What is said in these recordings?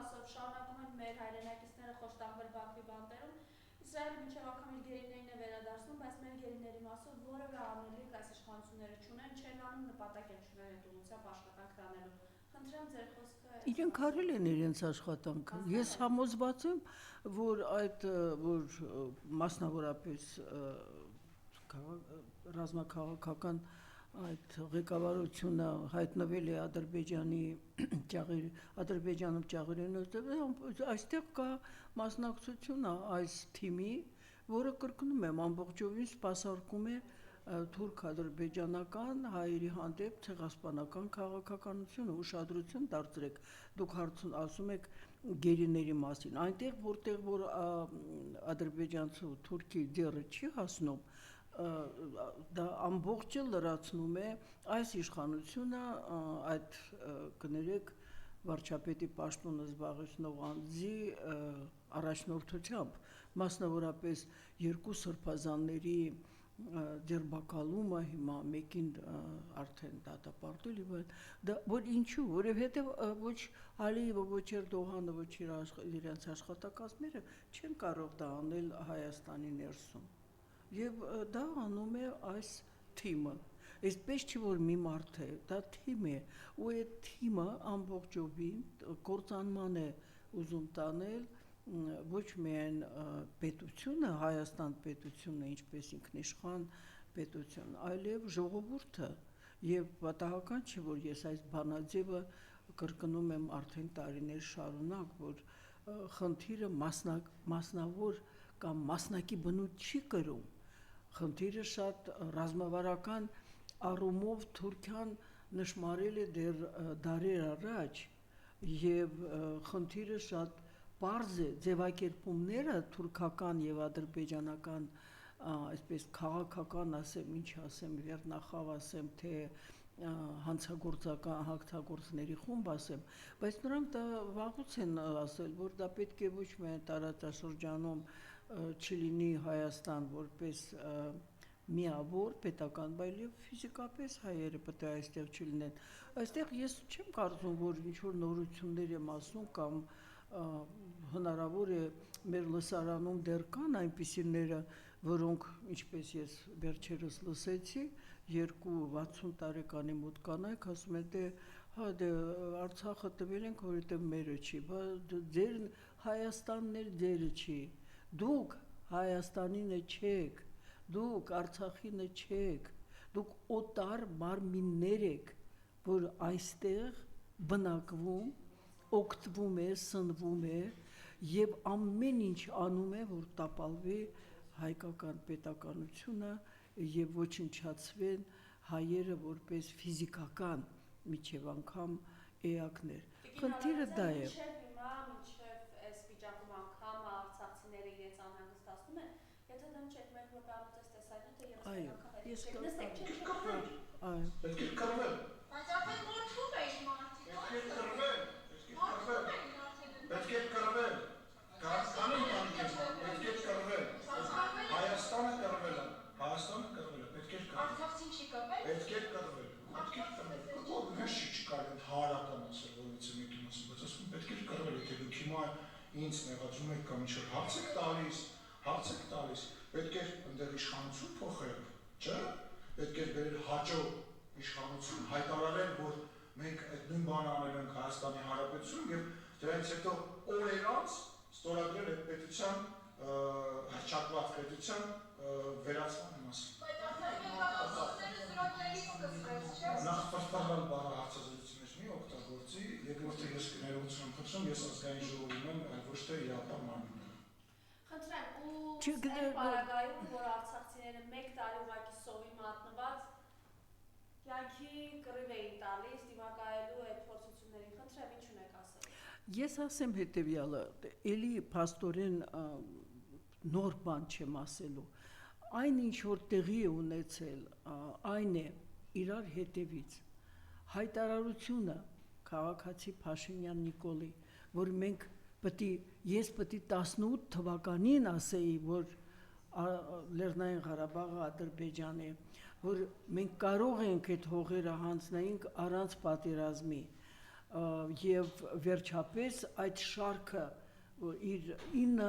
ասով շարունակում են մեր հայրենակիցները խոշտանգվել Բաքվի բանտերում, Իսրայելը մինչև անգամ իր գերիներին է վերադարձնում, բայց մեր գերիների մասով որևէ անելիք այս իշխանությունները չունեն, չեն անում, նպատակ են չունեն այդ ուղղությամբ աշխատանք անելու։ Խնդրեմ ձեր խոսքը։ Իրենք արել են իրենց աշխատանքը։ Ես համոզված եմ, որ այդ որ մասնավորապես ռազմաքաղաքական այդ ղեկավարությունը հայտնվել է Ադրբեջանում ճաղերենով, այստեղ կա մասնակցությունը այս թիմի, որը կրկնում եմ ամբողջովին սպասարկում է թուրք-ադրբեջանական հայերի հանդեպ ցեղասպանական քաղաքականությունը, ուշադրություն դարձրեք, դուք ասում եք գերիների մասին, այնտեղ որտեղ որ ադրբեջանցու թուրքի դերը չի հասնում, դա ամբողջը լրացնում է այս իշխանությունը այդ կներեք վարչապետի պաշտոնը զբաղեցնող անձի առաջնորդությամբ, մասնավորապես երկու սրբազանների ձերբակալումը հիմա մեկին արդեն դատապարտել որ ինչու, որովհետև ոչ Ալիևը, ոչ Էրդողանը, ոչ իրենց աշխատակազմերը չեն կարող դա անել Հայաստանի ներսում եւ դա անում է այս թիմը այսպես չի որ մի մարդ է դա թիմ է ու այդ թիմը ամբողջովին կործանման է ուզում տանել ոչ միայն պետությունը Հայաստան պետությունը ինչպես ինքնիշխան պետություն այլև ժողովուրդը եւ պատահական չէ որ ես այս բանաձևը կրկնում եմ արդեն տարիներ շարունակ որ խնդիրը մասնավոր կամ մասնակի բնույթ չի կրում խնդիրը շատ ռազմավարական առումով Թուրքիան նշмарել է դեռ դարեր առաջ եւ խնդիրը շատ պարզ է ձևակերպումները թուրքական եւ ադրբեջանական այսպես քաղաքական ասեմ ինչ ասեմ վերնախավ ասեմ թե հանցագործական հաղթագործների խումբ ասեմ բայց նրանք դա վաղուց են ասել որ դա պետք է ոչ միայն տարածաշրջանում չլինի Հայաստան որպես միավոր պետական բայց ֆիզիկապես հայերը պետք է այստեղ չլինեն այստեղ ես չեմ կարծում որ ինչ որ նորություններ եմ ասում կամ հնարավոր է մեր լսարանում դեռ կան այնպիսիները որոնք ինչպես ես վերջերս լսեցի երկու 60 տարեկանի մոտ կանայք ասում են դե հա դե Արցախը տվել ենք որովհետև մերը չի ձեր Հայաստանն էլ ձերը չի դուք Հայաստանինը չեք դուք Արցախինը չեք դուք օտար մարմիններ եք որ այստեղ բնակվում օգտվում է սնվում է եւ ամեն ինչ անում է որ տապալվի հայկական պետականությունը եւ ոչնչացվեն հայերը որպես ֆիզիկական միջև անգամ էակներ խնդիրը դա է մինչև այս վիճակում անգամ արցախցիները իրենց անհանգստացնում են եթե դեմ չեք մեկ րոպեանոց այս տեսակետը եւ ես պետք է կռվել բայց արդեն մորթում է մարդիկ պետք է կռվել Կարծանին պետք է կռվել Հայաստանը կռվել պետք է Արցախցին չի կռվել պետք է կռվել որ մեզ չկարել հարական ասել որից մեկին ասում բայց ասում պետք է կռվել եթե դուք հիմա ինձ նեղացում եք կամ ինչ-որ հարց եք տալիս պետք է ընդեղ իշխանություն փոխել չէ պետք է բերել հաջող իշխանություն հայտարարել որ մենք այդ նույն բանը անել ենք Հայաստանի Հանրապետություն եւ դրանից հետո օրեր անց ստորագրել այդ պետության հռչակված պետության վերացման մասին բայց արդեն զրոքներից սկսվեց չէ նախ պարտադիր բառը հարցազրույցներ մի օգտագործի երկրորդը ես ներողություն եմ խնդրում ես ազգային ժողովում եմ այլ ոչ թե իրական մարմին Խնդրեմ, ու այն պարագայում, որ արցախցիները մեկ տարի ուղղակի սովի մատնված կյանքի կռիվ էին տալիս, դիմակայելու այդ փորձություններին, խնդրեմ, ինչ ունեք ասել։ Ես ասեմ հետևյալը, էլի փաստորեն նոր բան չեմ ասելու, այն ինչ որ տեղի է ունեցել, այն է իրար հետևից, հայտարարությունը քաղաքացի Փաշինյան Նիկոլի, որ մենք ես պետք է 18 թվականին ասեի, որ Լեռնային Ղարաբաղը Ադրբեջան է, որ մենք կարող ենք այդ հողերը հանձնենք առանց պատերազմի, եւ վերջապես այդ շարքը իր 9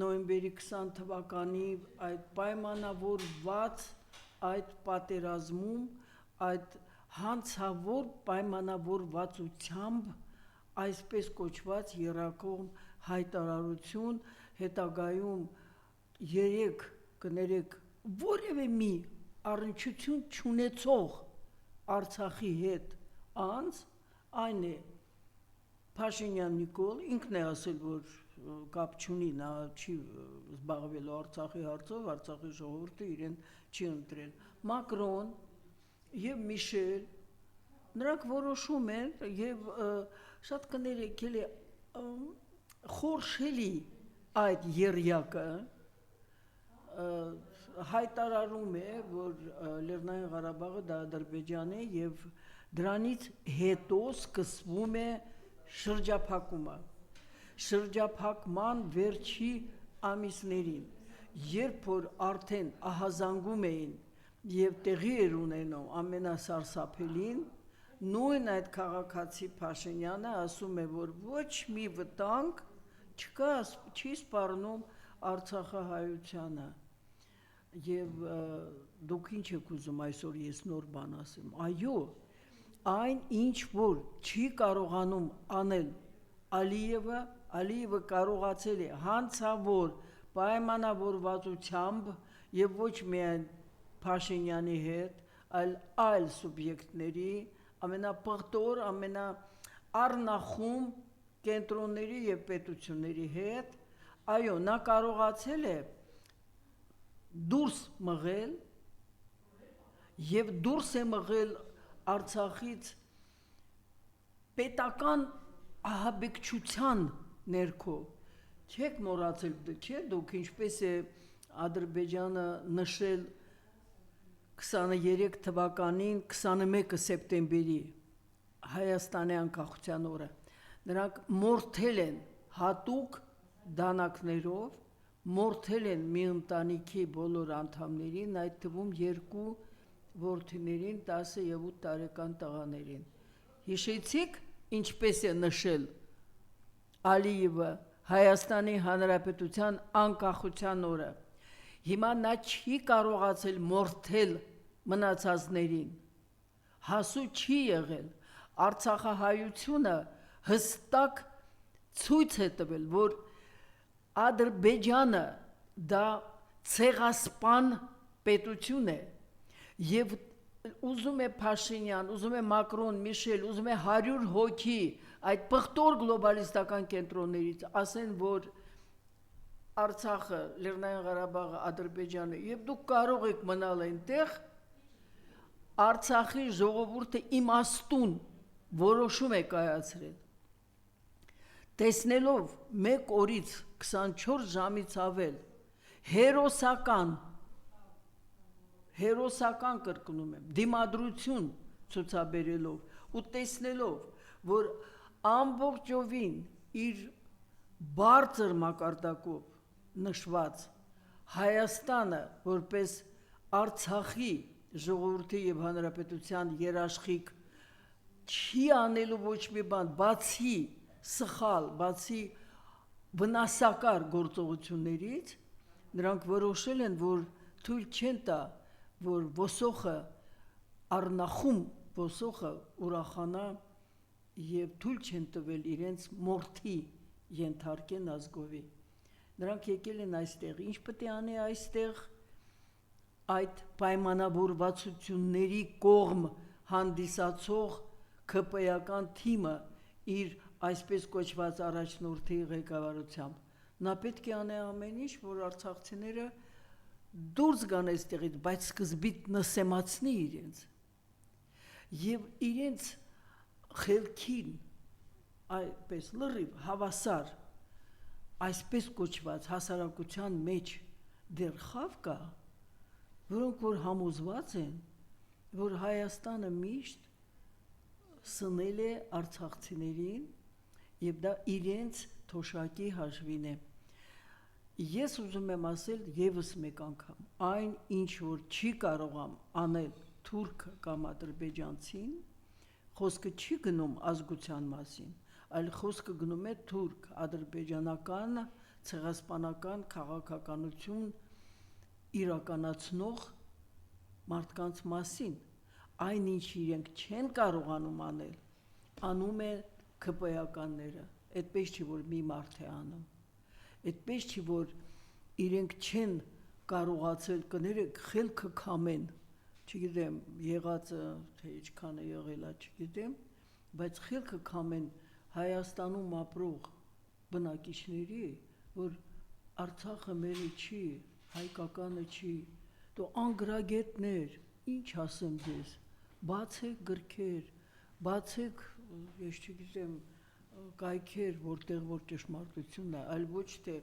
նոյեմբերի 20 թվականի այդ պայմանավորված այդ պատերազմում այդ հանցավոր պայմանավորվածությամբ այսպես կոչված երակողմ հայտարարություն հետագայում 3 կներեք որևէ մի առնչություն չունեցող Արցախի հետ անց այն է Փաշինյան Նիկոլ ինքն է ասել որ կապ չունի նա չի զբաղվելու Արցախի հարցով Արցախի ժողովուրդը իրեն չի ընտրել Մակրոն եւ Միշել նրանք որոշում են եւ շատ կներեք էլի խորշելի այդ երյակը հայտարարում է որ Լեռնային Ղարաբաղը դա Ադրբեջան է եւ դրանից հետո սկսվում է շրջափակման վերջի ամիսներին երբ որ արդեն ահազանգում էին եւ տեղի էր ունենում ամենասարսափելին նույն այդ քաղաքացի Փաշինյանը ասում է որ ոչ մի վտանգ չկա չի սպառնում Արցախահայությանը եւ դուք ինչ եք ուզում այսօր ես նոր բան ասեմ այո այն ինչ որ չի կարողանում անել Ալիևը կարողացել է հանցավոր պայմանավորվածությամբ եւ ոչ միայն Փաշինյանի հետ այլ սուբյեկտների ամենապղտոր ամենաառնախում կենտրոնների եւ պետությունների հետ այո նա կարողացել է դուրս մղել եւ դուրս է մղել Արցախից պետական ահաբեկչության ներքո չեք մոռացել չէ դուք ինչպես է Ադրբեջանը նշել 23 թվականին 21 սեպտեմբերի Հայաստանի անկախության օրը նրանք մորթել են հատուկ դանակներով մորթել են մի ընտանիքի բոլոր անդամներին, այդ թվում 2 որդիներին, 10 եւ 8 տարեկան տղաներին։ Հիշեցիք, ինչպես է նշել Ալիևը Հայաստանի Հանրապետության անկախության օրը։ Հիմա նա չի կարողացել մորթել մնացածներին։ Հասու չի եղել։ Արցախահայությունը հստակ ցույց է տվել, որ Ադրբեջանը դա ցեղասպան պետություն է եւ ուզում է Փաշինյան, ուզում է Մակրոն, Միշել, ուզում է 100 հոգի այդ պղտոր գլոբալիստական կենտրոններից ասեն, որ Արցախը, Լեռնային Ղարաբաղը Ադրբեջանը եւ դուք կարող եք մնալ այնտեղ Արցախի ժողովուրդը իմաստուն որոշում է կայացրել տեսնելով մեկ օրից 24 ժամից ավել հերոսական կրկնում եմ դիմադրություն ցուցաբերելով ու տեսնելով որ ամբողջովին իր բարձր մակարդակով նշված Հայաստանը որպես Արցախի ժողովրդի եւ հանրապետության երաշխիք չի անելու ոչ մի բան բացի սխալ, բացի վնասակար գործողություններից նրանք որոշել են, որ թույլ չեն տա, որ ոսոխը առնախում ոսոխը ուրախանա եւ թույլ չեն տվել իրենց մորթի ենթարկեն ազգովի։ Նրանք եկել են այստեղ, ինչ պետք է անի այստեղ այդ պայմանավորվածությունների կողմ հանդիսացող ԿՊ-ական թիմը իր այսպես կոչված առաջնորդի ղեկավարությամբ նա պետք է անի ամեն ինչ որ արցախցիները դուրս գան այստեղից բայց սկզբից նսեմացնի իրենց եւ իրենց խելքին այպես լրիվ հավասար այսպես կոչված հասարակության մեջ դեռ խավ կա որոնք որ համոզված են որ Հայաստանը միշտ սնել է արցախցիներին եւ դա իրենց թոշակի հաշվին է ես ուզում եմ ասել եւս մեկ անգամ այն ինչ որ չի կարող անել թուրքը կամ ադրբեջանցին խոսքը չի գնում ազգության մասին, այլ խոսքը գնում է թուրք, ադրբեջանական, ցեղասպանական քաղաքականություն իրականացնող մարդկանց մասին, այնինչ իրենք չեն կարողանում անել, անում է ԿՊ-ականները, այդպես չի, որ մի մարդ է անում, այդպես չի, որ իրենք չեն կարողացել կներեք խելքը քամեն, չգիտեմ, եղածը, թե ինչքան է եղելա, չգիտեմ, բայց խելքը քամեն Հայաստանում ապրող բնակիչների, որ Արցախը մերը չի, հայկականը չի, դու անգրագետներ, ինչ ասեմ ձեզ, բացեք գրքեր, բացեք, ես չգիտեմ, կայքեր, որտեղ որ ճշմարտությունն է, այլ ոչ թե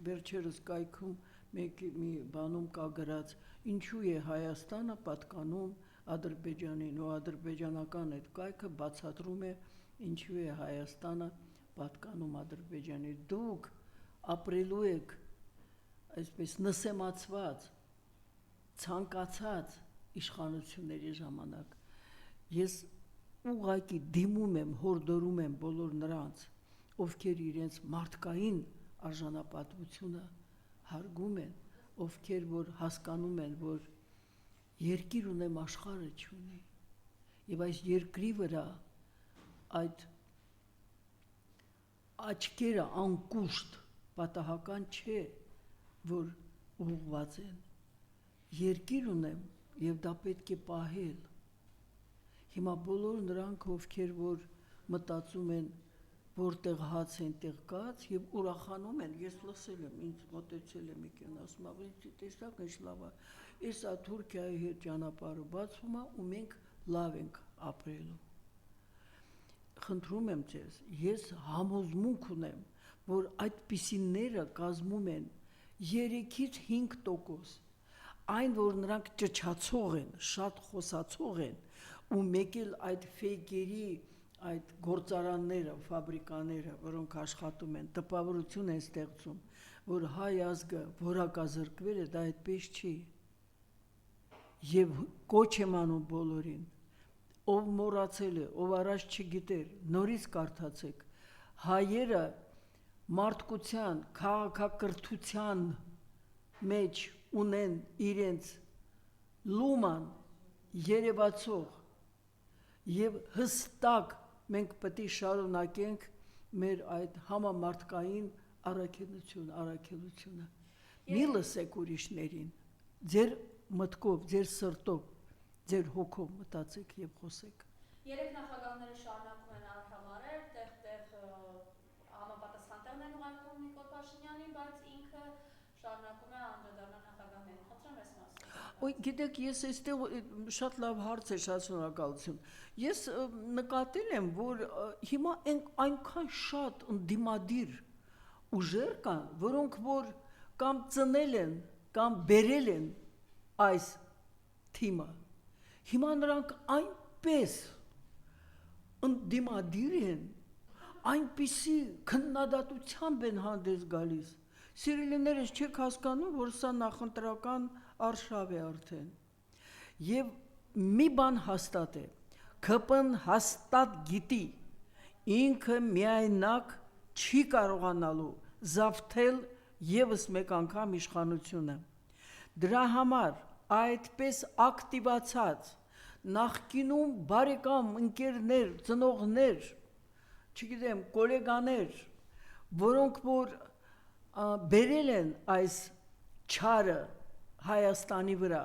վերջերս կայքում մի բանում կա գրած, ինչու է Հայաստանը պատկանում Ադրբեջանին, ու ադրբեջանական այդ կայքը բացատրում է, ինչու է Հայաստանը պատկանում Ադրբեջանին, դուք ապրելու եք այսպես նսեմացված, ցանկացած իշխանությունների ժամանակ, ես ուղղակի դիմում եմ, հորդորում եմ բոլոր նրանց, ովքեր իրենց մարդկային արժանապատվությունը հարգում են, ովքեր որ հասկանում են, որ երկիր ունեմ աշխարհը չունի, եւ այս երկրի վրա այդ աչքերը անկուշտ պատահական չէ, որ ուղղված են, երկիր ունեմ եւ դա պետք է պահել, հիմա բոլոր նրանք, ովքեր որ մտածում են, որտեղ հաց են տեղ կաց եւ ուրախանում են, ես լսել եմ, ինձ մոտեցել է մի կին, ասում է, տեսակ ինչ լավ է, էսա Թուրքիայի հետ ճանապարհը բացվում է ու մենք լավ ենք ապրելու։ Խնդրում եմ ձեզ, ես համոզմունք ունեմ, որ այդպիսիները կազմում են 3-ից 5%, այն որ նրանք ճչացող են, շատ խոսացող են, ու մեկ էլ այդ ֆեյքերի, այդ գործարանները, ֆաբրիկաները, որոնք աշխատում են, տպավորություն են ստեղծում, որ հայ ազգը որակազրկվել է, դա այդպես չի։ Եվ կոչ եմ անում բոլորին, ով մոռացել է, ով առաջ չգիտեր, նորից կարդացեք, հայերը մարդկության, քաղաքակրթության մեջ ունեն իրենց լուման երևացող եւ հստակ մենք պետք է շարունակենք մեր այդ համամարտկային առաքելությունը։ Մի լսեք ուրիշներին, ձեր մտքով, ձեր սրտով, ձեր հոգով մտածեք եւ խոսեք։ Երեք նախագահները շարունակում են արհամարել, տեղ համապատասխան տեղն են ուղարկում Նիկոլ Փաշինյանին, բայց ինքը շարունակում է անդրադառնալ նախագահներին։ Խնդրեմ այս մասին։ Ոյ, գիտեք, ես այստեղ շատ լավ հարց է, շատ շնորհակալություն։ Ես նկատել եմ, որ հիմա այնքան շատ ընդդիմադիր ուժեր կան, որոնք որ կամ ծնել են, կամ բերել են այս թիմը։ Հիմա նրանք այնպես ընդդիմադիր են, այնպիսի քննադատությամբ են հանդես գալիս։ Սիրելիներս, չեք հասկանում, որ սա նախընտրական արշավ է արդեն։ Եվ մի բան հաստատ է, ԿՊ-ն հաստատ գիտի, ինքը միայնակ չի կարողանալու զավթել եւս մեկ անգամ իշխանությունը։ Դրա համար այդպես ակտիվացած նախկինում բարեկամ ընկերներ, ծնողներ, չգիտեմ, գոլեգաներ, որոնք որ բերել են այս չարը Հայաստանի վրա,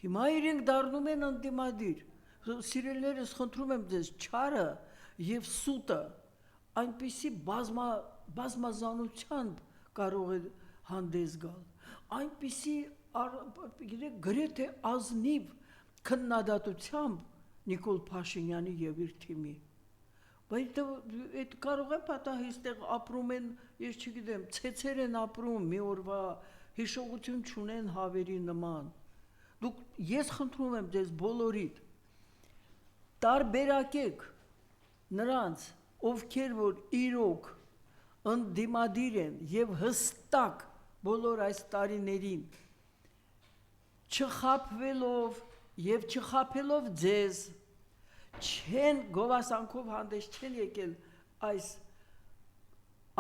հիմա իրենք դառնում են ընդդիմադիր։ Սիրելիներս, խնդրում եմ ձեզ, չարը եւ սուտը այնպիսի բազմազանությամբ կարող է հանդես գալ, այնպիսի գրեթե ազնիվ քննադատությամբ Նիկոլ Փաշինյանի եւ իր թիմի։ Բայց այդ կարող է պատահի այստեղ ապրում են, ես չգիտեմ, ցեցեր են ապրում մի օրվա հիշողություն չունեն հավերի նման։ Դուք ես խնդրում եմ ձեզ բոլորիդ տարբերակեք նրանց, ովքեր որ իրոք ընդդիմադիր են եւ հստակ բոլոր այս տարիներին չխաբվելով եւ չխաբելով ձեզ, չեն գովասանքով հանդես չեն եկել այս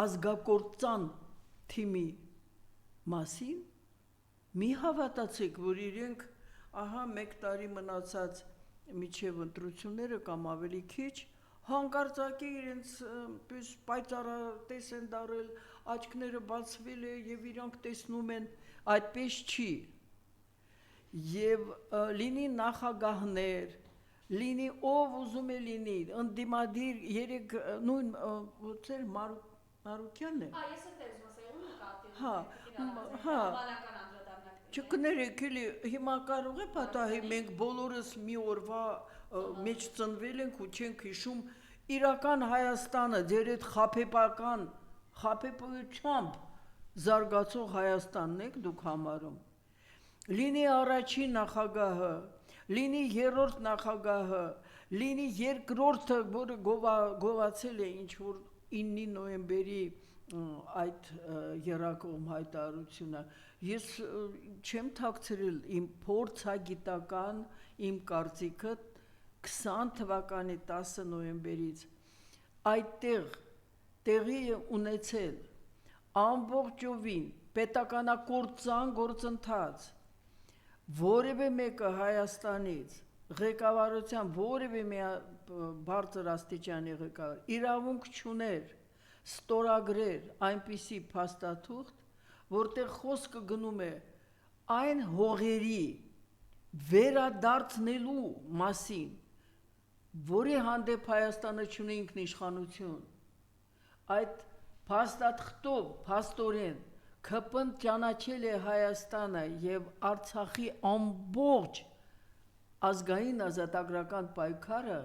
ազգակործան թիմի մասին, մի հավատացեք, որ իրենք ահա 1 տարի մնացած միջև ընտրությունները կամ ավելի քիչ հանկարծակի իրենց պես պայծառատես են դարել, աչքները բացվել է եւ իրանք տեսնում են, այդպես չի։ Եվ լինի նախագահներ, լինի ով ուզում է լինի, ընդդիմադիր երեք նույն ոցեր Մարուկյանն է։ Ես էլ դες ասեմ, ու նկատի։ Հա։ Չկներեք էլի, հիմա կարող է պատահի մենք բոլորս մի օրվա մեջ ծնվել ենք ու չենք հիշում իրական Հայաստանը, ձեր այդ խաբեբայությամբ զարգացող Հայաստանն եք դուք համարում։ Լինի առաջին նախագահը, լինի երրորդ նախագահը, լինի երկրորդը, որը գովացել է ինչ-որ 9 նոյեմբերի այդ երակողմ հայտարարությունը, ես չեմ թաքցրել իմ փորձագիտական, իմ կարծիքը 20 թվականի 10 նոյեմբերից այդտեղ տեղի է ունեցել ամբողջովին պետականակործան գործընթաց, որևէ մեկը Հայաստանից ղեկավարության որևէ մի բարձր աստիճանի ղեկավար իրավունք չուներ ստորագրեր այնպիսի փաստաթուղթ, որտեղ խոսքը գնում է այն հողերի վերադարձնելու մասին, որի հանդեպ Հայաստանը չունի ինքնիշխանություն, այդ փաստաթղթով փաստորեն ՔՊ-ն ճանաչել է Հայաստանը եւ Արցախի ամբողջ ազգային ազատագրական պայքարը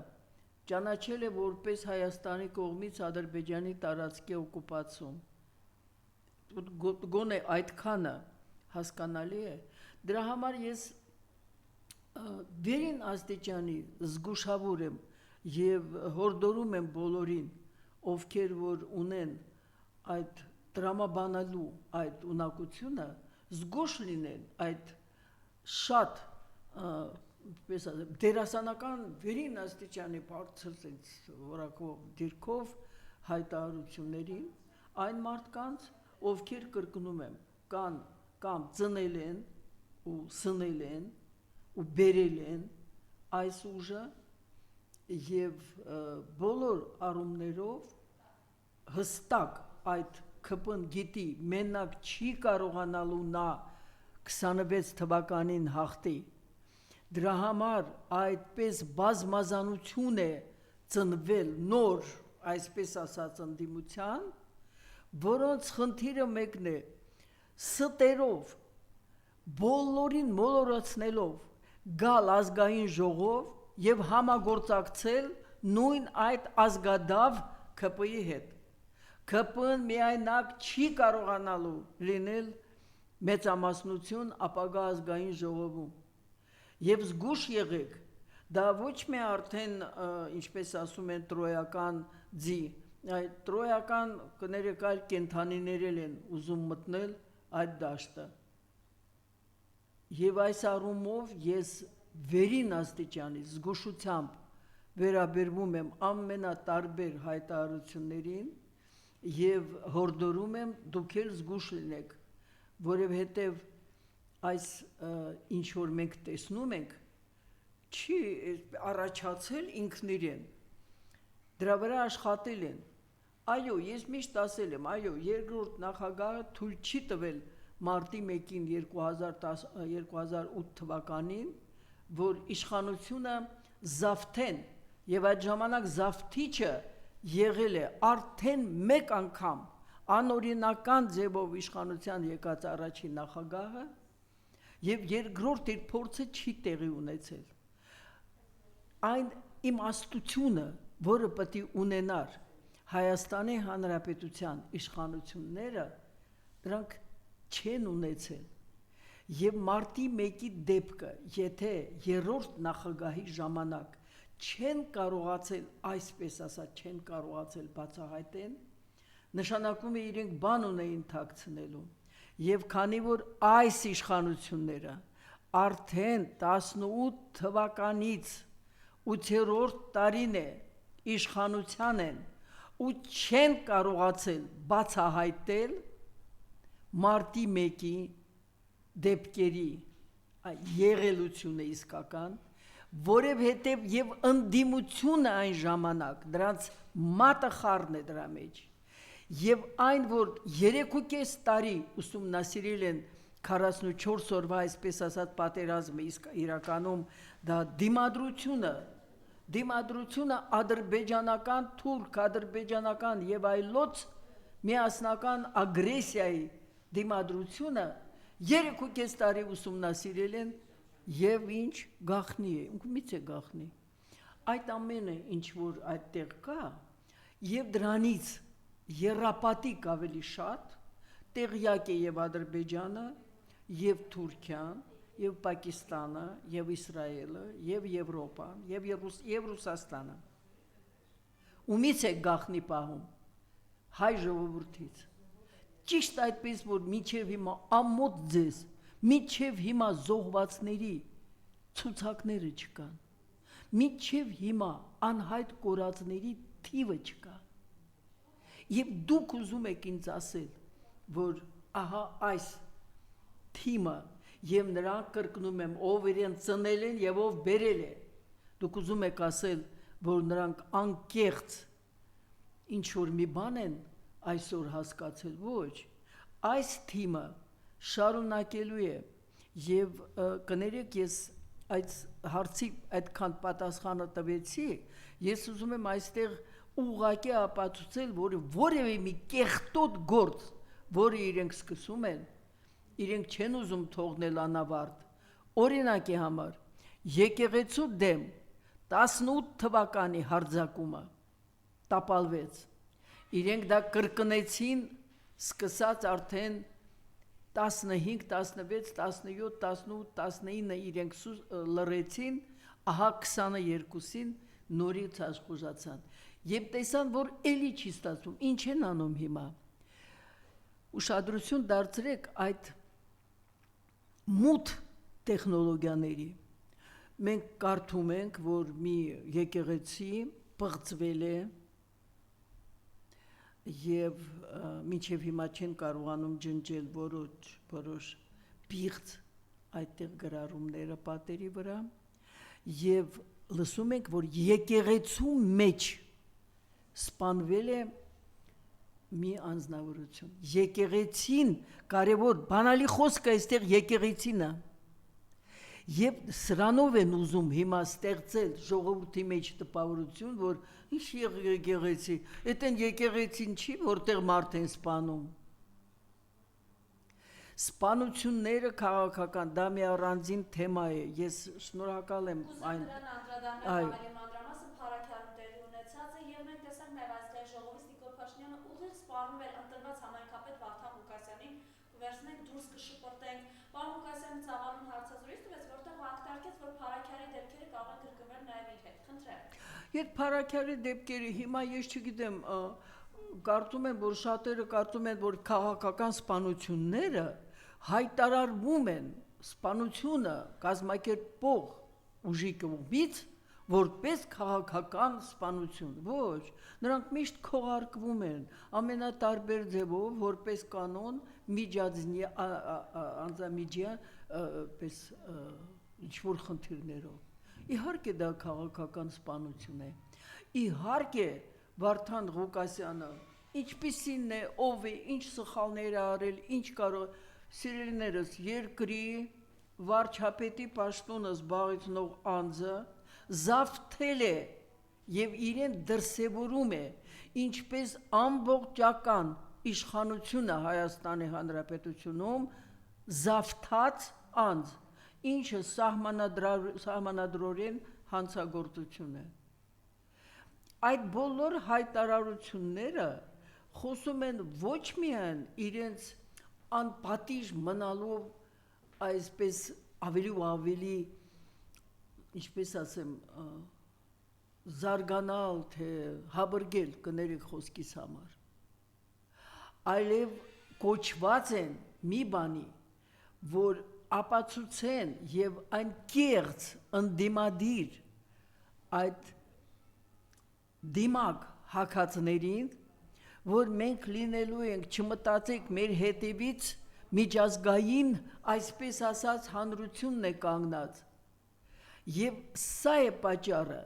ճանաչել է որպես Հայաստանի կողմից Ադրբեջանի տարածքի օկուպացում։ Գոնե այդքանը հասկանալի է։ Դրա համար ես վերին աստիճանի զգուշավոր եմ եւ հորդորում եմ բոլորին, ովքեր որ ունեն այդ տրամաբանալու այդ ունակությունը, զգուշ լինեն այդ շատ դերասանական վերին աստիճանի բարձր որակով դիրքով հայտարարություններին այն մարդկանց, ովքեր կրկնում եմ, կամ ծնել են ու սնել են ու բերել են այս ուժը եւ բոլոր առումներով հստակ այդ ՔՊ-ն գիտի մենակ չի կարողանալու նա 26 թվականին հաղթի։ Դրա համար այդպես բազմազանություն է ծնվել նոր, այսպես ասած, ընդդիմության, որոնց խնդիրը մեկն է ստերով, բոլորին մոլորացնելով գալ ազգային ժողով եւ համագործակցել նույն այդ ազգադավ ՔՊ-ի հետ։ ՔՊ-ն միայնակ չի կարողանալու լինել մեծամասնություն ապագա ազգային ժողովում։ Եվ զգուշ եղեք, դա ոչ մի արդեն, ինչպես ասում են, տրոյական ձի, այդ տրոյական կներեք այլ կենթանիներ են ուզում մտնել այդ դաշտը։ Եվ այս առումով ես վերին աստիճանի զգուշությամբ վերաբերվում եմ ամենատարբեր հայտարարություններին եւ հորդորում եմ դուք էլ զգուշ լինեք, որովհետեւ այս ինչ որ մենք տեսնում ենք չի առաջացել ինքնիրեն, դրա վրա աշխատել են։ Այո, ես միշտ ասել եմ, այո, երկրորդ նախագահը թույլ չի տվել մարտի 1-ին 2008 թվականին, որ իշխանությունը զավթեն եւ այդ ժամանակ զավթիչը եղել է արդեն մեկ անգամ անօրինական ձևով իշխանության եկած առաջին նախագահը եւ երկրորդ իր փորձը չի տեղի ունեցել։ Այն իմաստությունը, որը պետք է ունենար Հայաստանի Հանրապետության իշխանությունները, դրանք չեն ունեցել։ Եվ մարտի 1-ի դեպքը, եթե երրորդ նախագահի ժամանակ չեն կարողացել, այսպես ասած, չեն կարողացել բացահայտեն, նշանակում է իրենք բան ունեին թաքցնելու։ Եվ քանի որ այս իշխանությունները արդեն 18 թվականից 8-րդ տարին է իշխանության են ու չեն կարողացել բացահայտել մարտի 1-ի դեպքերի եղելությունը իսկական, որովհետև եւ ընդդիմությունը այն ժամանակ դրանց մատը խառն է դրա մեջ եւ այն որ 3.5 տարի ուսումնասիրել են 44 օրվա այսպես ասած պատերազմը իսկ իրականում դա դիմադրությունը ադրբեջանական թուրք ադրբեջանական եւ այլոց միասնական ագրեսիայի դիմադրությունը 3.5 տարի ուսումնասիրել են եւ ինչ գախնի է միցե գախնի այդ ամենը ինչ որ այդտեղ կա եւ դրանից երապատիկ ավելի շատ տեղյակ է եւ Ադրբեջանը եւ Թուրքիան եւ Պակիստանը եւ Իսրայելը եւ Եվրոպան եւ Ռուսաստանը ումից է գախնի պահում հայ ժողովրդից ճիշտ այդպես որ միջև հիմա ամոթ ձեզ միջև հիմա զոհվածների ցուցակները չկան միջև հիմա անհայտ կորածների թիվը չկա եւ դուք ուզում եք ինձ ասել որ ահա այս թիմը եւ նրանք կրկնում եմ ով իրեն ծնել են եւ ով բերել է դուք ուզում եք ասել որ նրանք անկեղծ ինչ որ մի բան են այսօր հասկացել ոչ այս թիմը շարունակելու է եւ կներեք ես այդ հարցի այդքան պատասխանը տվեցի ես ուզում եմ այստեղ ուղղակի ապացուցել որ որևէ մի կեղտոտ գործ որը իրենք սկսում են իրենք չեն ուզում թողնել անավարտ օրինակի համար եկեղեցու դեմ 18 թվականի հարձակումը տապալվեց իրենք դա կրկնեցին սկսած արդեն 15, 16, 17, 18, 19 իրենք լռեցին, ահա 22-ին նորից աշխուժացան։ Եվ տեսան, որ էլի չի ստացվում, ինչ են անում հիմա։ Ուշադրություն դարձրեք այդ մութ տեխնոլոգիաների։ Մենք կարդում ենք, որ մի եկեղեցի պղծվել է եւ մինչեւ հիմա չեն կարողանում ջնջել որոշ պիղծ այդտեղ գրառումները պատերի վրա եւ լսում ենք որ եկեղեցու մեջ սպանվել է մի անձնավորություն եկեղեցին կարևոր բանալի խոսքը այստեղ եկեղեցին է եւ սրանով են ուզում հիմա ստեղծել ժողովրդի մեջ տպավորություն որ ինչ եկեղեցի այդեն եկեղեցին չի որտեղ մարդ են սպանում սպանությունները քաղաքական դա մի առանձին թեմա է ես շնորհակալ եմ այն Փարաքյանում տեղի ունեցած է եւ մենք տեսանք նաեւ այստեղ ժողովից Նիկոլ Փաշինյանը ուղիղ սպառնում էր ընտրված համայնքապետ Վարդան Ղուկասյանին վերցնենք դուրս կշպրտենք պարոն Ղուկասյանը ցավալուն հարցազրույց տվեց որտեղ ակտարկեց որ Փարաքյանի դեպքերը կարող են կրկնվել նաեւ իր հետ խնդրեմ Երբ Փարաքյանի դեպքերը հիմա ես չգիտեմ կարծում եմ որ շատերը կարծում են որ քաղաքական սպանությունները հայտարարվում են սպանությունը կազմակերպող ուժի կողմից որպես քաղաքական սպանություն ոչ նրանք միշտ քողարկվում են ամենատարբեր ձևով որպես կանոն անձամիջյան պես ինչ որ խնդիրներով իհարկե դա քաղաքական սպանություն է իհարկե Վարդան Ղուկասյանը ինչպիսին է ով է ինչ սխալներ արել ինչ կարող սիրելիներս երկրի վարչապետի պաշտոնը զբաղեցնող անձը զավթել է եւ իրեն դրսևորում է ինչպես ամբողջական իշխանությունը Հայաստանի Հանրապետությունում զավթած անձ ինչը սահմանադրորեն հանցագործություն է այդ բոլոր հայտարարությունները խոսում են ոչ միայն իրենց անպատիժ մնալով այսպես ավելի ու ավելի ինչպես ասեմ զարգանալ թե հաբրգել կներեք խոսքիս համար այլև կոչված են մի բանի որ ապացուցեն եւ այն կեղծ ընդդիմադիր այդ դիմակ հակածներին, որ մենք լինելու ենք, չմտածեք մեր հետևից միջազգային, այսպես ասած, հանրությունն է կանգնած։ Եվ սա է պատճառը,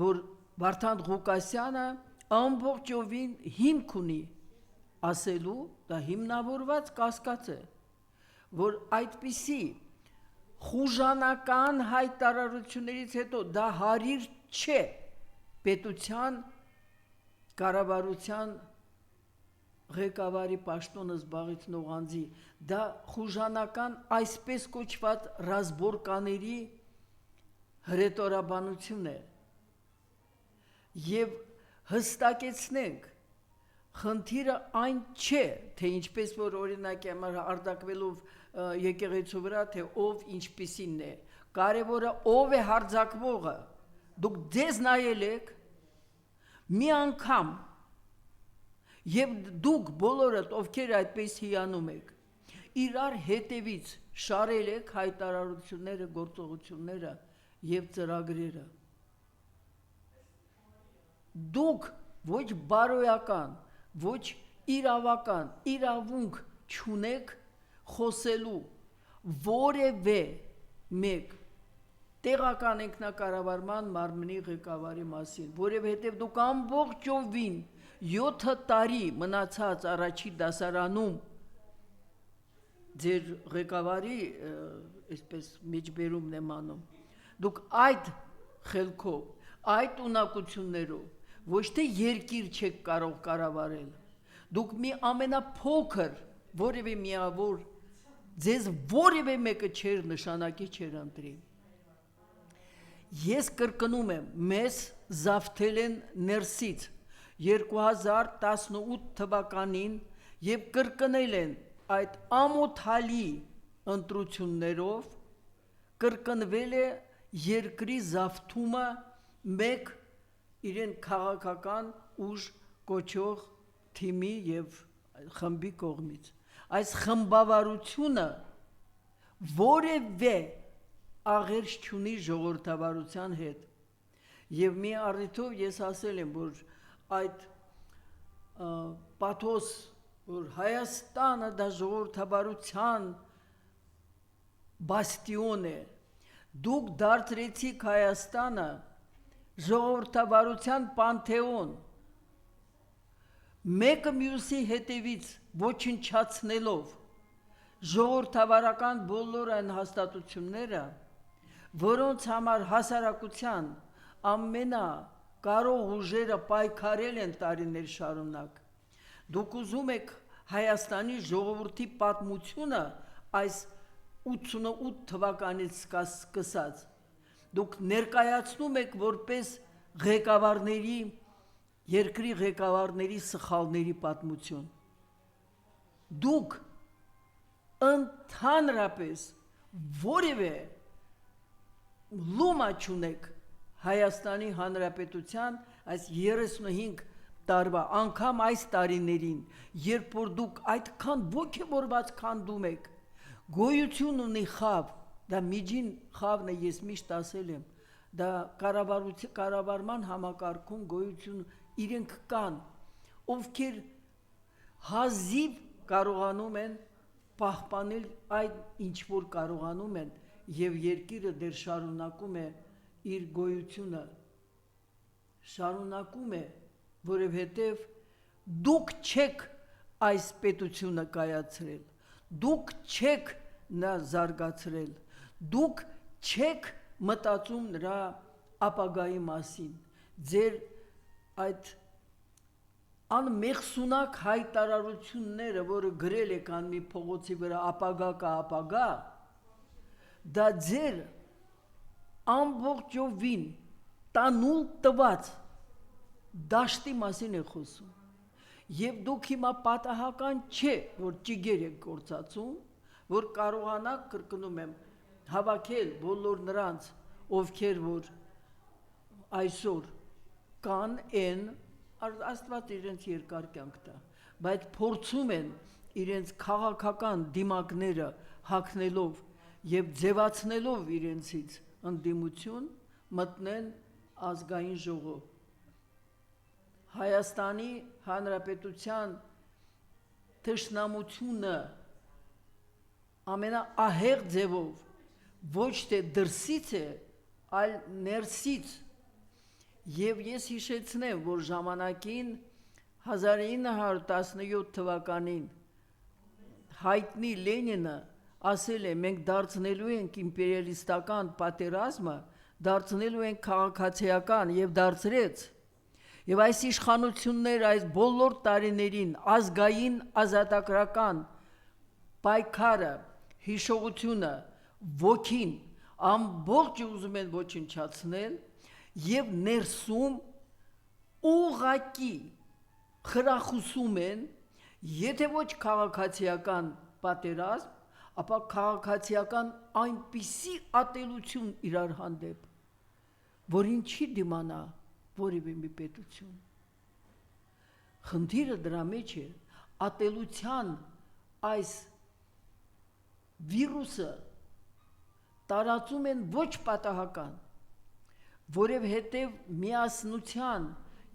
որ Վարդան Ղուկասյանը ամբողջովին հիմք ունի ասելու, դա հիմնավորված կասկած է, որ այդպիսի խուժանական հայտարարություններից հետո դա հարիր չէ պետության կառավարության ղեկավարի պաշտոնը զբաղեցնող անձի, դա խուժանական այսպես կոչված ռազմորկաների հրետորաբանություն է։ Եվ հստակեցնենք, խնդիրը այն չէ, թե ինչպես որ օրինակ համար արտակվելով եկեղեցու վրա, թե ով ինչպիսին է, կարևորը ով է հարձակվողը, դուք ձեզ նայել եք, մի անգամ, և դուք բոլորդ, ովքեր այդպես հիանում եք, իրար հետևից շարել եք հայտարարությունները, գործողությունները և ծրագրերը։ Դուք ոչ բարոյական, ոչ իրավական, իրավունք չունեք խոսելու որևէ մեկ տեղական ինքնակառավարման մարմնի ղեկավարի մասին, որովհետև դուք ամբողջովին 7 տարի մնացած առաջի դասարանում ձեր ղեկավարի այսպես մեջբերումն եմ անում, դուք այդ խելքով, այդ ունակություններով ոչ թե երկիր չեք կարող կառավարել, դուք մի ամենափոքր որևէ միավոր ձեզ որևէ մեկը չէր նշանակի չէր ընտրի։ Ես կրկնում եմ, մեզ զավթել են ներսից 2018 թվականին և կրկնել են այդ ամոթալի ընտրություններով, կրկնվել է երկրի զավթումը մեկ իրեն քաղաքական ուժ կոչող թիմի և խմբի կողմից։ Այս խմբավարությունը որևէ աղերս չունի ժողովրդավարության հետ։ Եվ մի առիթով ես ասել եմ, որ այդ պաթոս, որ Հայաստանը դա ժողովրդավարության բաստիոն է, դուք դարձրեցիք Հայաստանը ժողովրդավարության պանթեոն, մեկը մյուսի հետևից ոչնչացնելով ժողովրդավարական բոլոր այն հաստատությունները, որոնց համար հասարակության ամենակարող ուժերը պայքարել են տարիներ շարունակ, դուք ուզում եք Հայաստանի ժողովրդի պատմությունը այս 88 թվականից սկսած, դուք ներկայացնում եք որպես ղեկավարների, երկրի ղեկավարների սխալների պատմություն։ Դուք ընդհանրապես որևէ լումա չունեք Հայաստանի Հանրապետության այս 35 տարվա, անգամ այս տարիներին, երբ որ դուք այդքան ոգևորված քանդում եք, գոյություն ունի խավ, դա միջին խավն է, ես միշտ ասել եմ, դա կառավարման համակարգում գոյություն իրենք կան, ովքեր հազիվ կարողանում են պահպանել այդ ինչ որ կարողանում են և երկիրը դեռ շարունակում է իր գոյությունը, շարունակում է, որովհետև դուք չեք այս պետությունը կայացրել, դուք չեք նա զարգացրել, դուք չեք մտածում նրա ապագայի մասին, ձեր այդ անմեղսունակ հայտարարությունները, որը գրել եք մի փողոցի վրա ապագա կա ապագա, դա ձեր ամբողջովին տանուլ տված դաշտի մասին է խոսում, և դուք հիմա պատահական չէ, որ ճիգեր եք գործածում, որ կարողանաք, կրկնում եմ, հավաքել բոլոր նրանց, ովքեր որ այսօր կան են, Աստված իրենց երկար կյանք տա, բայց փորձում են իրենց քաղաքական դիմակները հագնելով և ձևացնելով իրենցից ընդդիմություն, մտնեն ազգային ժողով, Հայաստանի Հանրապետության թշնամությունը ամենաահեղ ձևով ոչ թե դրսից է, այլ ներսից, եւ ես հիշեցնեմ, որ ժամանակին 1917 թվականին հայտնի Լենինը ասել է, մենք դարձնելու ենք իմպերիալիստական պատերազմը, դարձնելու ենք քաղաքացիական եւ դարձրեց։ Եվ այս իշխանությունները այս բոլոր տարիներին ազգային ազատագրական պայքարը, հիշողությունը, ոգին ամբողջը ուզում են ոչնչացնել եւ ներսում ուղղակի խրախուսում են, եթե ոչ քաղաքացիական պատերազմ, ապա քաղաքացիական այնպիսի ատելություն իրար հանդեպ, որին չի դիմանա որևէ մի պետություն։ Խնդիրը դրա մեջ է, ատելության այս վիրուսը տարածում են ոչ պատահական, որովհետև միասնության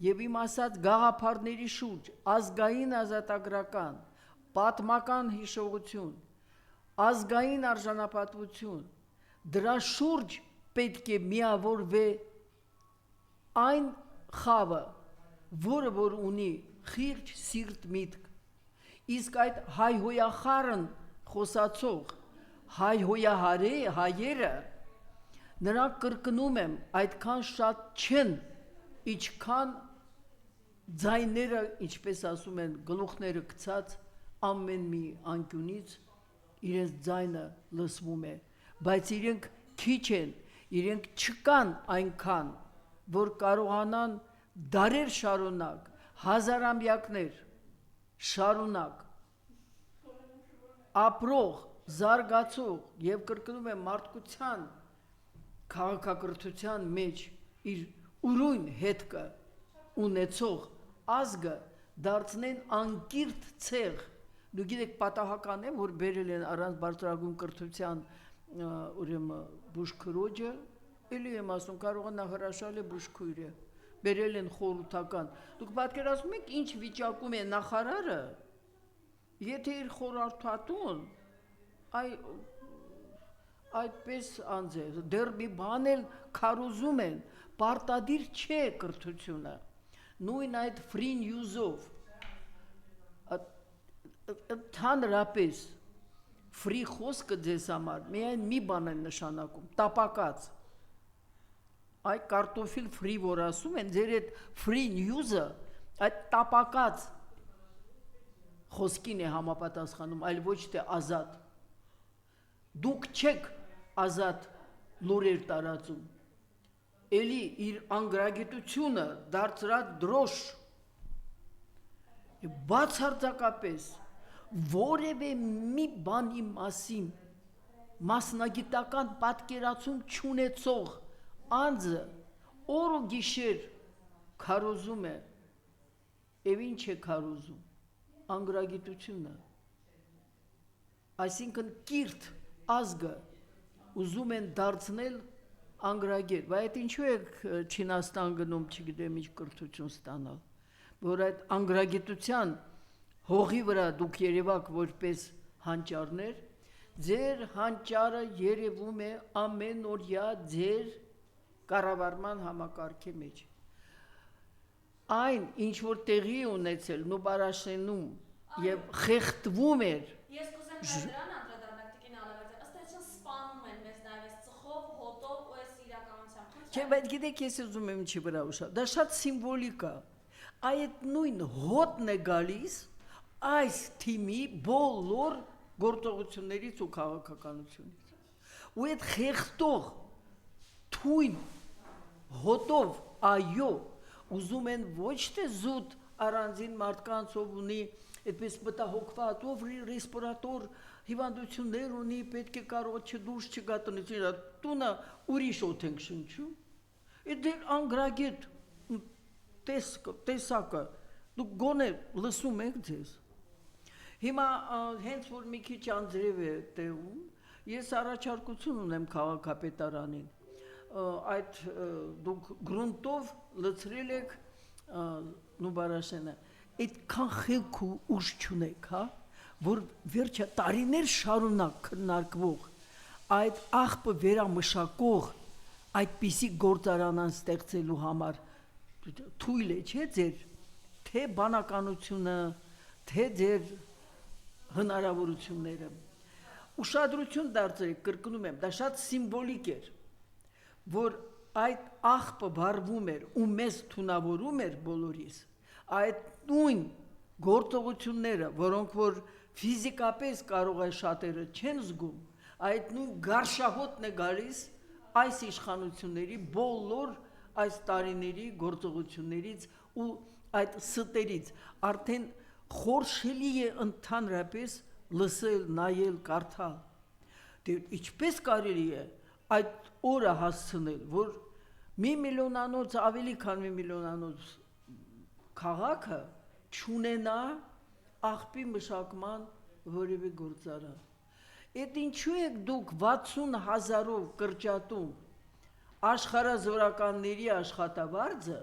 եւ իմ ասած գաղափարների շուրջ ազգային ազատագրական, պատմական հիշողություն, ազգային արժանապատվություն, դրա շուրջ պետք է միավորվե այն խավը, որը որ ունի խիղճ սիրտ միտք, իսկ այդ հայհոյախառն խոսացող հայհոյահայերը նրանք կրկնում եմ այդքան շատ չեն, ինչքան ձայները, ինչպես ասում են, գլուխները գցած ամեն մի անկյունից իրենց ձայնը լսվում է, բայց իրենք քիչ են, իրենք չկան այնքան, որ կարողանան դարեր շարունակ, հազարամյակներ շարունակ ապրող, զարգացող եւ կրկնում եմ մարդկության քաղաքակրթության մեջ իր ուրույն հետքը ունեցող ազգը դարձնեն անկիրթ ցեղ։ Դու գիտեք պատահական է, որ բերել են առանց բարձրագույն կրթության ուրեմն բուժքրոջը, էլի եմ ասում, կարող է նա հրաշալի բուժքույր է, բերել են խորհրդական։ Դուք պատկերացնում եք ինչ վիճակում է նախարարը, եթե իր խորհրդատուն այդպես անձ է, դեռ մի բան էլ քարոզում են, պարտադիր չէ կրթությունը, նույն այդ free news-ով, ընդհանրապես free խոսքը ձեզ համար միայն մի բան է նշանակում, տապակած, այդ կարտոֆիլ free որ ասում են, ձեր այդ free news-ը, այդ տապակած խոսքին է համապատասխանում, այլ ոչ թե ազատ, դուք չեք ազատ լուրեր տարածում, էլի իր անգրագիտությունը դարձրած դրոշ, բացարձակապես որևէ մի բանի մասին մասնագիտական պատկերացում չունեցող անձը օր ու գիշեր քարոզում է, եւ ինչ է քարոզում, անգրագիտությունը, այսինքն կիրթ ազգը ուզում են դարձնել անգրագետ, բայց ինչու եք Չինաստան գնում, չգիտեմ ինչ կրթություն ստանալ, որ այդ անգրագիտության հողի վրա դուք երևաք որպես հանճարներ, ձեր հանճարը երևում է ամենօրյա ձեր կառավարման համակարգի մեջ։ Այն, ինչ որ տեղի ունեցել Նուբարաշենում եւ խեղդվում էր։ Ես կուզեմ դրան անդրադառնալ Տիկին Ալավերդյան, ըստ էության սպանում են մեզ նաեւ այս ծխով, հոտով ու այս իրականությամբ։ Չէ, բայց գիտեք, ես ուզում եմ ինչի վրա ուշալ։ Դա շատ սիմվոլիկ է։ Այդ նույն հոտն է գալիս այս թիմի բոլոր գործողություններից ու քաղաքականությունից։ Ու այդ խեղդող թույն հոտով այո ուզում են ոչ թե զուտ առանձին մարդկանց ով ունի այդպես մտահոգված, ով ռեսպիրատոր հիվանդություններ ունի, պետք է կարող չդուրս չգա տնից, տունը ուրիշ օդ ենք շնչում։ Դեր անգրագետ տեսակը դուք գոնե լսում եք ձեզ։ Հիմա հենց որ մի քիչ անձրև է տեղում, ես առաջարկություն ունեմ քաղաքապետարանին, այդ դուք գրունտով լցրել եք Նուբարաշենը, այդքան խելք ու ուժ չունեք, հա, որ վերջը տարիներ շարունակ քննարկվող այդ աղբը վերամշակող այդպիսի գործարանան ստեղծելու համար թույլ է, չէ՞ ձեր թե բանականությունը, թե ձեր հնարավորությունները։ Ուշադրություն դարձրեք, կրկնում եմ, դա շատ սիմվոլիկ էր, որ այդ աղբը վառվում էր ու մեզ թունավորում էր բոլորիս, այդ նույն գործողությունները, որոնք որ ֆիզիկապես կարող է շատերը չեն զգում, այդ նույն գարշահոտն է գալիս այս իշխանությունների բոլոր այս տարիների գործողություններից ու այդ ստերից, արդեն խորշելի է ընդհանրապես լսել, նայել, կարդալ։ Դե ինչպես կարելի է այդ օրը հասցնել, որ մի միլիոնանոց, ավելի քան մի միլիոնանոց քաղաքը չունենա աղբի մշակման որևէ գործարան։ Այդ ինչու եք դուք 60,000-ով կրճատում աշխարհազորականների աշխատավարձը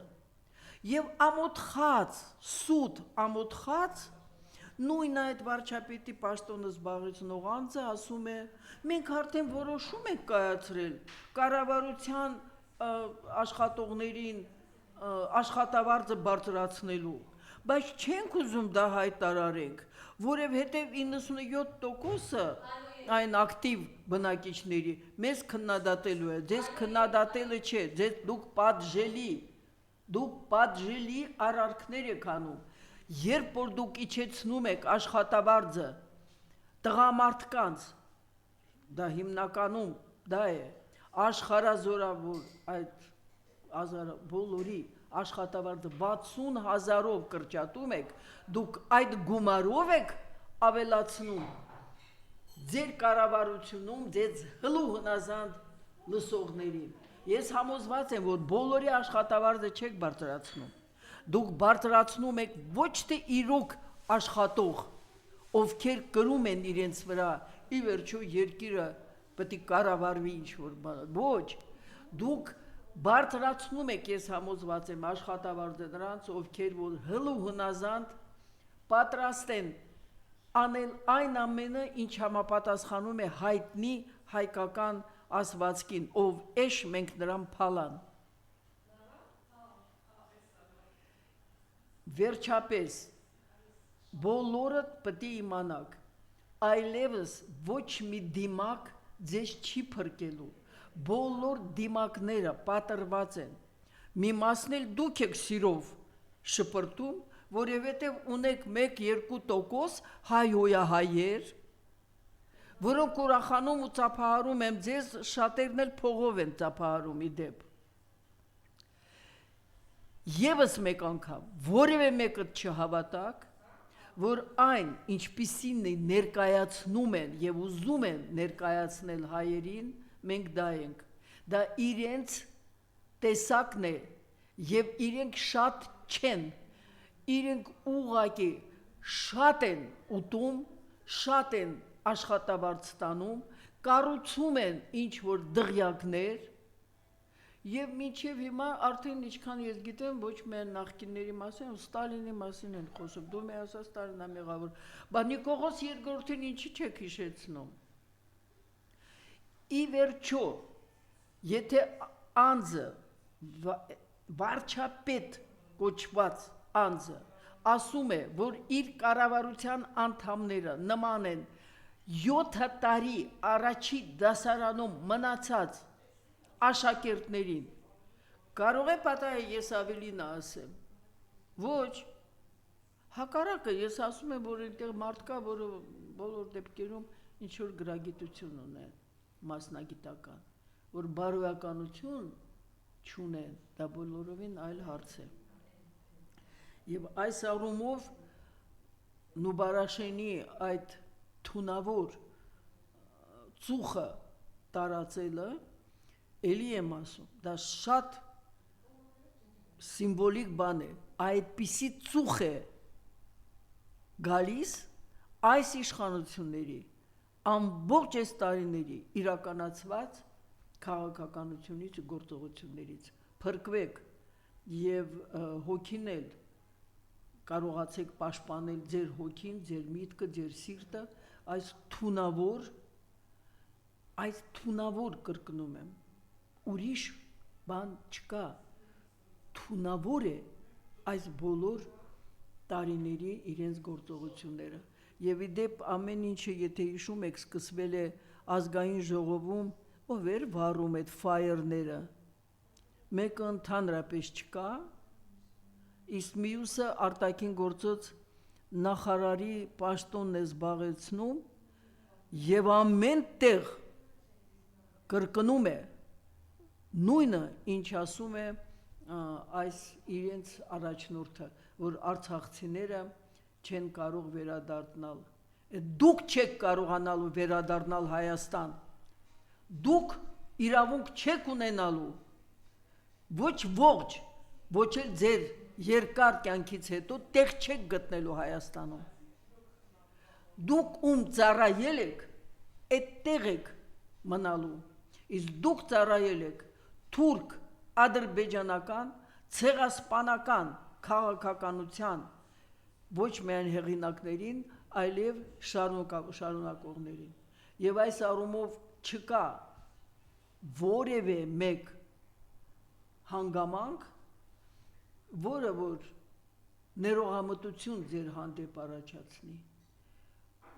եւ ամոթխած, սուտ ամոթխած նույն այդ վարչապետի պաշտոնը զբաղեցնող անձը ասում է, մենք արդեն որոշում ենք կայացրել կառավարության աշխատողներին աշխատավարձը բարձրացնելու, բայց չենք ուզում դա հայտարարենք, որովհետև 97%-ը այն ակտիվ բնակիչների մեզ քննադատելու է, ձեզ քննադատելը չէ, ձեզ դուք պատժելի արարքներ եք անում, երբ որ դուք իջեցնում եք աշխատավարձը տղամարդկանց, դա հիմնականում դա է, աշխարհազորավոր այդ բոլորի աշխատավարձը 60,000-ով կրճատում եք, դուք այդ գումարով եք ավելացնում ձեր կառավարությունում ձեզ հլու հնազանդ լսողներին։ Ես համոզված եմ, որ բոլորի աշխատավարձը չեք բարձրացնում, դուք բարձրացնում եք ոչ թե իրոք աշխատող, ովքեր կրում են իրենց վրա, ի վերջո երկիրը պետք է կառավարվի ինչ-որ բան, ոչ, դուք բարձրացնում եք, ես համոզված եմ, աշխատավարձը նրանց, ովքեր որ հլու հնազանդ պատրաստ են անել այն ամենը, ինչ համապատասխանում է հայտնի հայկական ասվածքին, ով էշ մենք նրան փալան։ Վերջապես, բոլորը պետք է իմանաք, այլևս ոչ մի դիմակ ձեզ չի փրկելու, բոլոր դիմակները պատրված են, մի մասն էլ դուք եք սիրով շպրտում, որովհետև ունեք 1-2% հայհոյահայեր, որոնք ուրախանում ու ծափահարում եմ ձեզ, շատերն էլ փողով են ծափահարում ի դեպ։ Եվս մեկ անգամ, որևէ մեկը չհավատակ, որ այն, ինչպիսին ներկայացնում են և ուզում են ներկայացնել հայերին, մենք դա ենք, դա իրենց տեսակն է և իրենք շատ չեն, իրենք ուղղակի շատ են ուտում, շատ են աշխատավարձ ստանում, կառուցում են ինչ-որ դղյակներ և մինչև հիմա արդեն ինչքան ես գիտեմ, ոչ միայն նախկինների մասին, Ստալինի մասին են խոսում, դու մի ասա Ստալինը մեղավոր, բա Նիկողոս II-ին ինչի չեք հիշեցնում։ Ի վերջո, եթե անձը վարչապետ կոչված անձը ասում է, որ իր կառավարության անդամները նման են 7 տարի առաջի դասարանում մնացած աշակերտներին, կարող է պատահել ես ավելին ասեմ, ոչ, հակառակը ես ասում եմ, որ այնտեղ մարդ կա, որը բոլոր դեպքերում ինչ-որ գրագիտություն ունեն, մասնագիտական, որ բարոյականություն չունեն, դա բոլորովին այլ հարց է։ Եվ այս առումով Նուբարաշենի այդ թունավոր ծուխը տարածելը, էլի եմ ասում, դա շատ սիմվոլիկ բան է, այդպիսի ծուխ է գալիս այս իշխանությունների ամբողջ այս տարիների իրականացված քաղաքականությունից ու գործողություններից, փրկվեք եւ հոգինել կարողացեք պաշտպանել ձեր հոգին, ձեր միտքը, ձեր սիրտը այս թունավոր կրկնում եմ, ուրիշ բան չկա, թունավոր է այս բոլոր տարիների իրենց գործողությունները եւ իդեպ ամեն ինչը եթե հիշում եք սկսվել է ազգային ժողովում ով էր վարում այդ ֆայերները մեկը ընդհանրապես չկա իսկ մյուսը արտաքին գործոց նախարարի պաշտոնն է զբաղեցնում եւ ամեն տեղ կրկնում է նույնը ինչ ասում է այս իրենց առաջնորդը որ արցախցիները չեն կարող վերադառնալ դուք չեք կարողանալու վերադառնալ Հայաստան դուք իրավունք չեք ունենալու ոչ ողջ ոչ էլ ձեր երկար կյանքից հետո տեղ չեք գտնելու Հայաստանում դուք ում ծառայել եք այդ տեղ եք մնալու իսկ դուք ծառայել եք թուրք ադրբեջանական ցեղասպանական քաղաքականության ոչ միայն հեղինակներին այլև շարունակողներին եւ այս առումով չկա որևէ մեկ հանգամանք որը որ ներողամտություն ձեր հանդեպ առաջացնի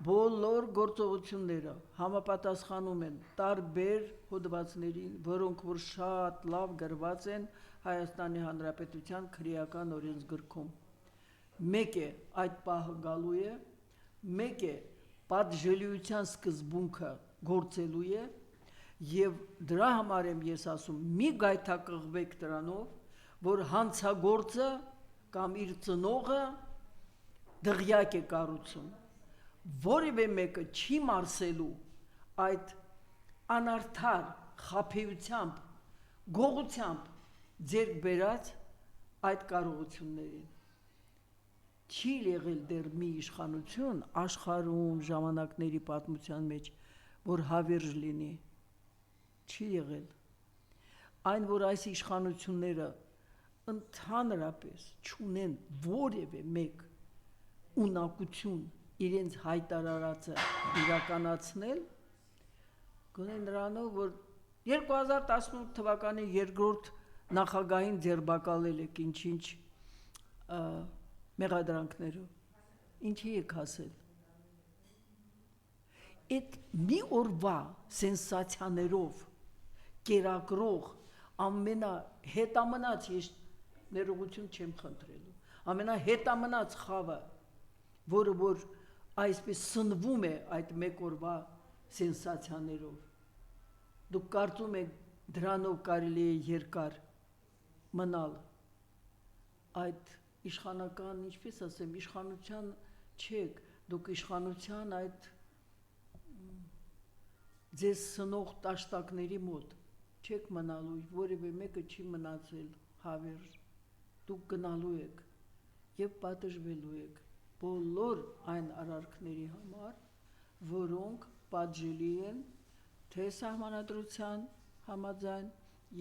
բոլոր գործողությունները համապատասխանում են տարբեր հոդվածներին որոնք որ շատ լավ գրված են Հայաստանի Հանրապետության քրեական օրենսգրքում մեկ է այդ պահը գալու է մեկ է պատժելիության սկզբունքը գործելու է եւ դրա համար եմ ես ասում մի գայթակղվեք դրանով որ հանցագործը կամ իր ծնողը դղյակ է կառուցում որևէ մեկը չի մարսելու այդ անարդար խաբեությամբ գողությամբ ձեր բերած այդ կարողություններին չի եղել դեռ մի իշխանություն աշխարհում ժամանակների պատմության մեջ որ հավերժ լինի չի եղել այն որ այս իշխանությունները ընդհանրապես չունեն որևէ մեկ ունակություն իրենց հայտարարածը իրականացնել գոնե նրանով որ 2018 թվականի երկրորդ նախագահին ձերբակալել եք ինչ մեղադրանքներով ինչի եք ասել այդ մի օրվա սենսացիաներով կերակրող ամենահետամնաց ես ներողություն չեմ խնդրելու ամենահետամնաց խավը որը որ այսպես սնվում է այդ մեկ օրվա սենսացիաներով դուք կարծում եք դրանով կարելի է երկար մնալ այդ իշխանական ինչպես ասեմ իշխանության չեք դուք իշխանության այդ ձեզ սնող տաշտակների մոտ չեք մնալու որևէ մեկը չի մնացել հավերժ դուք գնալու եք եւ պատժվելու եք բոլոր այն արարքների համար որոնք պատժելի են թե սահմանադրության համաձայն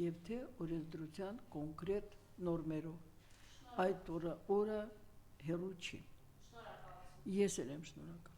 եւ թե օրենսդրության կոնկրետ նորմերով այդ օրը հեռու չի ես էլ եմ շնորհակալ